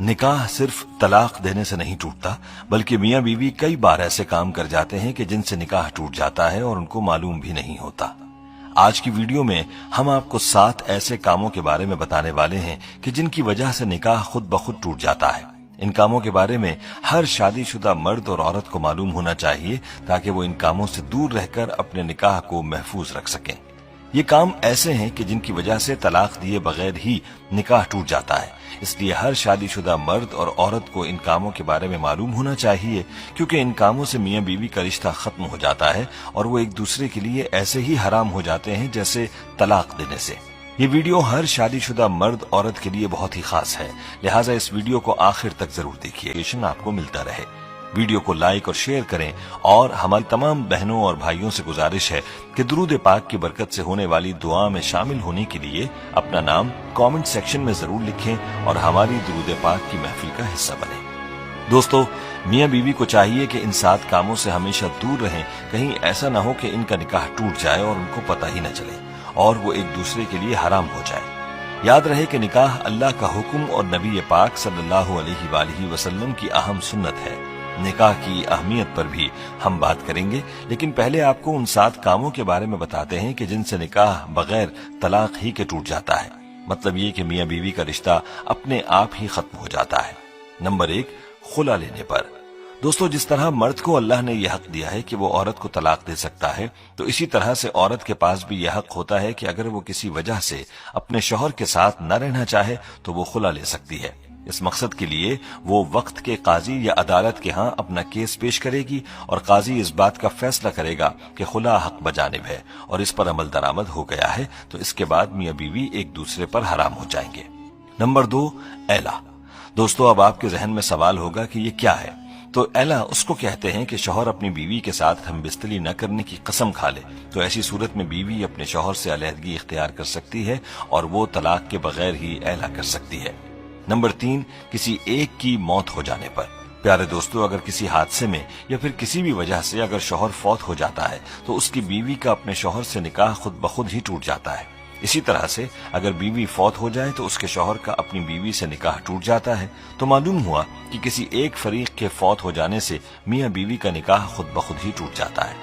निकाह सिर्फ तलाक देने से नहीं टूटता, बल्कि मियां बीवी कई बार ऐसे काम कर जाते हैं कि जिनसे निकाह टूट जाता है और उनको मालूम भी नहीं होता। आज की वीडियो में हम आपको 7 ऐसे कामों के बारे में बताने वाले हैं कि जिनकी वजह से निकाह खुद ब खुद टूट जाता है। इन कामों के बारे में हर शादीशुदा मर्द और औरत को मालूम होना चाहिए ताकि वो इन कामों से दूर रहकर अपने निकाह को महफूज रख सकें। ये काम ऐसे हैं कि जिनकी वजह से तलाक दिए बगैर ही निकाह टूट जाता है, इसलिए हर शादीशुदा मर्द और औरत को इन कामों के बारे में मालूम होना चाहिए, क्योंकि इन कामों से मियां बीवी का रिश्ता खत्म हो जाता है और वो एक दूसरे के लिए ऐसे ही हराम हो जाते हैं जैसे तलाक देने से। ये वीडियो हर शादीशुदा मर्द औरत के लिए बहुत ही खास है, लिहाजा इस वीडियो को आखिर तक जरूर देखिए, आपको मिलता रहे। वीडियो को लाइक और शेयर करें और हमारी तमाम बहनों और भाइयों से गुजारिश है कि दुरूद पाक की बरकत से होने वाली दुआ में शामिल होने के लिए अपना नाम कमेंट सेक्शन में जरूर लिखें और हमारी दुरूद पाक की महफिल का हिस्सा बने। दोस्तों, मियां बीवी को चाहिए कि इन 7 कामों से हमेशा दूर रहें, कहीं ऐसा ना हो कि इनका निकाह टूट जाए और उनको पता ही न चले और वो एक दूसरे के लिए हराम हो जाए। याद रहे कि निकाह अल्लाह का हुक्म और नबी पाक सल्लल्लाहु अलैहि वसल्लम की अहम सुन्नत है। निकाह की अहमियत पर भी हम बात करेंगे, लेकिन पहले आपको उन 7 कामों के बारे में बताते हैं कि जिनसे निकाह बगैर तलाक ही के टूट जाता है। मतलब ये कि मियां बीवी का रिश्ता अपने आप ही खत्म हो जाता है। नंबर 1, खुला लेने पर। दोस्तों, जिस तरह मर्द को अल्लाह ने यह हक दिया है कि वो औरत को तलाक दे सकता है, तो इसी तरह से औरत के पास भी यह हक होता है कि अगर वो किसी वजह से अपने शौहर के साथ न रहना चाहे तो वो खुला ले सकती है। इस मकसद के लिए वो वक्त के काजी या अदालत के यहाँ अपना केस पेश करेगी और काजी इस बात का फैसला करेगा कि खुला हक बजानिब है और इस पर अमल दरामद हो गया है, तो इसके बाद मियां बीवी एक दूसरे पर हराम हो जाएंगे। नंबर 2, एला। दोस्तों, अब आपके जहन में सवाल होगा कि ये क्या है। तो एला उसको कहते हैं कि शौहर अपनी बीवी के साथ हमबिस्तरी न करने की कसम खा ले, तो ऐसी सूरत में बीवी अपने शौहर से अलहदगी इख्तियार कर सकती है और वो तलाक के बगैर ही एला कर सकती है। नंबर 3, किसी एक की मौत हो जाने पर। प्यारे दोस्तों, अगर किसी हादसे में या फिर किसी भी वजह से अगर शौहर फौत हो जाता है तो उसकी बीवी का अपने शौहर से निकाह खुद ब खुद ही टूट जाता है। इसी तरह से अगर बीवी फौत हो जाए तो उसके शौहर का अपनी बीवी से निकाह टूट जाता है। तो मालूम हुआ कि किसी एक फरीक के फौत हो जाने से मियां बीवी का निकाह खुद ब खुद ही टूट जाता है।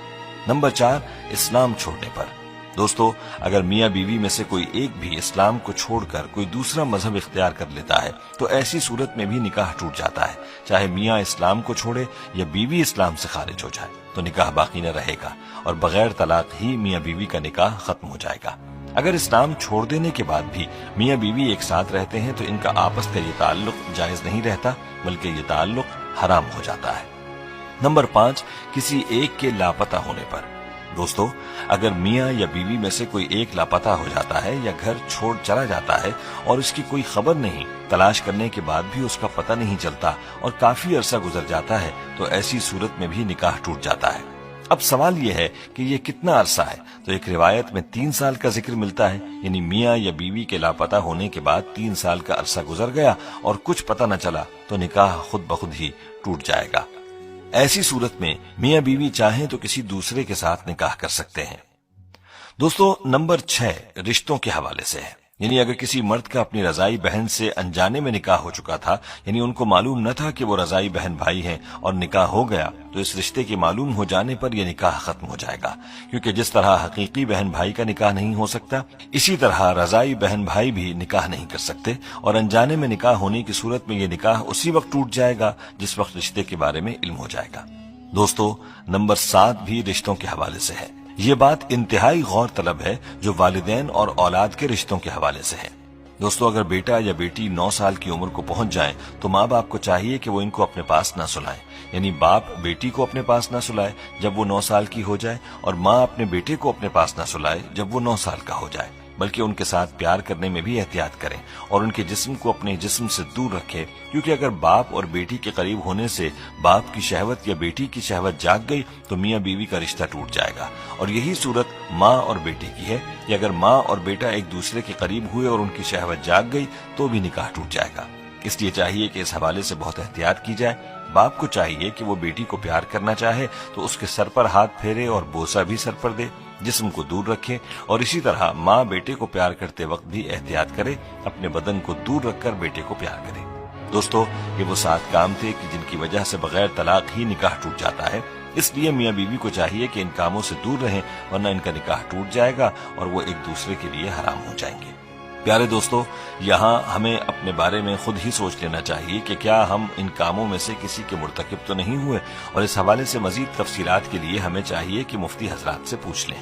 नंबर 4, इस्लाम छोड़ने पर। दोस्तों, अगर मियां बीवी में से कोई एक भी इस्लाम को छोड़कर कोई दूसरा मजहब इख्तियार कर लेता है तो ऐसी सूरत में भी निकाह टूट जाता है। चाहे मियां इस्लाम को छोड़े या बीवी इस्लाम से खारिज हो जाए तो निकाह बाकी न रहेगा और बगैर तलाक ही मियां बीवी का निकाह खत्म हो जाएगा। अगर इस्लाम छोड़ देने के बाद भी मियां बीवी एक साथ रहते हैं तो इनका आपस का ये ताल्लुक जायज नहीं रहता, बल्कि ये ताल्लुक हराम हो जाता है। नंबर 5, किसी एक के लापता होने पर। दोस्तों, अगर मियां या बीवी में से कोई एक लापता हो जाता है या घर छोड़ चला जाता है और इसकी कोई खबर नहीं, तलाश करने के बाद भी उसका पता नहीं चलता और काफी अरसा गुजर जाता है, तो ऐसी सूरत में भी निकाह टूट जाता है। अब सवाल यह है कि ये कितना अरसा है। तो एक रिवायत में 3 साल का जिक्र मिलता है, यानी मियां या बीवी के लापता होने के बाद 3 साल का अरसा गुजर गया और कुछ पता न चला तो निकाह खुद ब खुद ही टूट जाएगा। ऐसी सूरत में मियां बीवी चाहें तो किसी दूसरे के साथ निकाह कर सकते हैं। दोस्तों, नंबर 6 रिश्तों के हवाले से है। यानी अगर किसी मर्द का अपनी रजाई बहन से अनजाने में निकाह हो चुका था, यानी उनको मालूम न था कि वो रजाई बहन भाई हैं और निकाह हो गया, तो इस रिश्ते के मालूम हो जाने पर यह निकाह खत्म हो जाएगा। क्योंकि जिस तरह हकीकी बहन भाई का निकाह नहीं हो सकता, इसी तरह रजाई बहन भाई भी निकाह नहीं कर सकते और अनजाने में निकाह होने की सूरत में यह निकाह उसी वक्त टूट जाएगा जिस वक्त रिश्ते के बारे में इल्म हो जाएगा। दोस्तों, नंबर 7 भी रिश्तों के हवाले से है। ये बात इंतहाई गौर तलब है जो वालिदैन और औलाद के रिश्तों के हवाले से है। दोस्तों, अगर बेटा या बेटी 9 साल की उम्र को पहुंच जाए तो माँ बाप को चाहिए कि वो इनको अपने पास ना सुलाएं, यानी बाप बेटी को अपने पास ना सुलाए जब वो 9 साल की हो जाए और माँ अपने बेटे को अपने पास ना सुलाए जब वो 9 साल का हो जाए, बल्कि उनके साथ प्यार करने में भी एहतियात करें और उनके जिस्म को अपने जिस्म से दूर रखें। क्योंकि अगर बाप और बेटी के करीब होने से बाप की शहवत या बेटी की शहवत जाग गई तो मियां बीवी का रिश्ता टूट जाएगा। और यही सूरत माँ और बेटे की है कि अगर माँ और बेटा एक दूसरे के करीब हुए और उनकी शहवत जाग गई तो भी निकाह टूट जाएगा। इसलिए चाहिए कि इस हवाले से बहुत एहतियात की जाए। बाप को चाहिए कि वो बेटी को प्यार करना चाहे तो उसके सर पर हाथ फेरे और बोसा भी सर पर दे, जिस्म को दूर रखे। और इसी तरह माँ बेटे को प्यार करते वक्त भी एहतियात करे, अपने बदन को दूर रखकर बेटे को प्यार करे। دوستو یہ وہ 7 کام تھے کہ جن کی وجہ سے بغیر طلاق ہی نکاح ٹوٹ جاتا ہے، اس لیے میاں بیوی کو چاہیے کہ ان کاموں سے دور رہیں، ورنہ ان کا نکاح ٹوٹ جائے گا اور وہ ایک دوسرے کے لیے حرام ہو جائیں گے۔ پیارے دوستو، یہاں ہمیں اپنے بارے میں خود ہی سوچ لینا چاہیے کہ کیا ہم ان کاموں میں سے کسی کے مرتکب تو نہیں ہوئے، اور اس حوالے سے مزید تفصیلات کے لیے ہمیں چاہیے کہ مفتی حضرات سے پوچھ لیں۔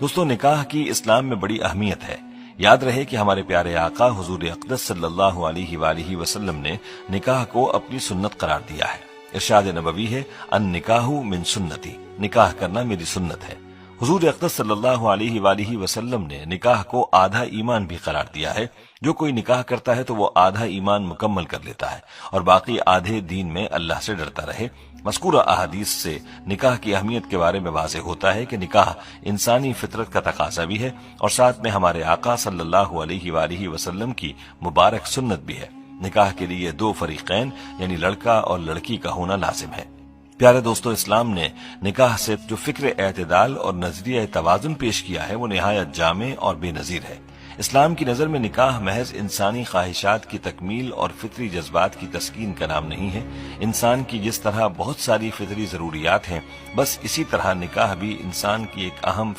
دوستو، نکاح کی اسلام میں بڑی اہمیت ہے۔ یاد رہے کہ ہمارے پیارے آقا حضور اقدس صلی اللہ علیہ وآلہ وسلم نے نکاح کو اپنی سنت قرار دیا ہے۔ ارشاد نبوی ہے، النکاح من سنتی، نکاح کرنا میری سنت ہے۔ حضور اقدس صلی اللہ علیہ وآلہ وسلم نے نکاح کو آدھا ایمان بھی قرار دیا ہے۔ جو کوئی نکاح کرتا ہے تو وہ آدھا ایمان مکمل کر لیتا ہے اور باقی آدھے دین میں اللہ سے ڈرتا رہے۔ مذکورہ احادیث سے نکاح کی اہمیت کے بارے میں واضح ہوتا ہے کہ نکاح انسانی فطرت کا تقاضا بھی ہے اور ساتھ میں ہمارے آقا صلی اللہ علیہ وآلہ وسلم کی مبارک سنت بھی ہے۔ نکاح کے لیے 2 فریقین یعنی لڑکا اور لڑکی کا ہونا لازم ہے۔ پیارے دوستو، اسلام نے نکاح سے جو فکر اعتدال اور نظریہ توازن پیش کیا ہے وہ نہایت جامع اور بے نظیر ہے۔ اسلام کی نظر میں نکاح محض انسانی خواہشات کی تکمیل اور فطری جذبات کی تسکین کا نام نہیں ہے۔ انسان کی جس طرح بہت ساری فطری ضروریات ہیں، بس اسی طرح نکاح بھی انسان کی ایک اہم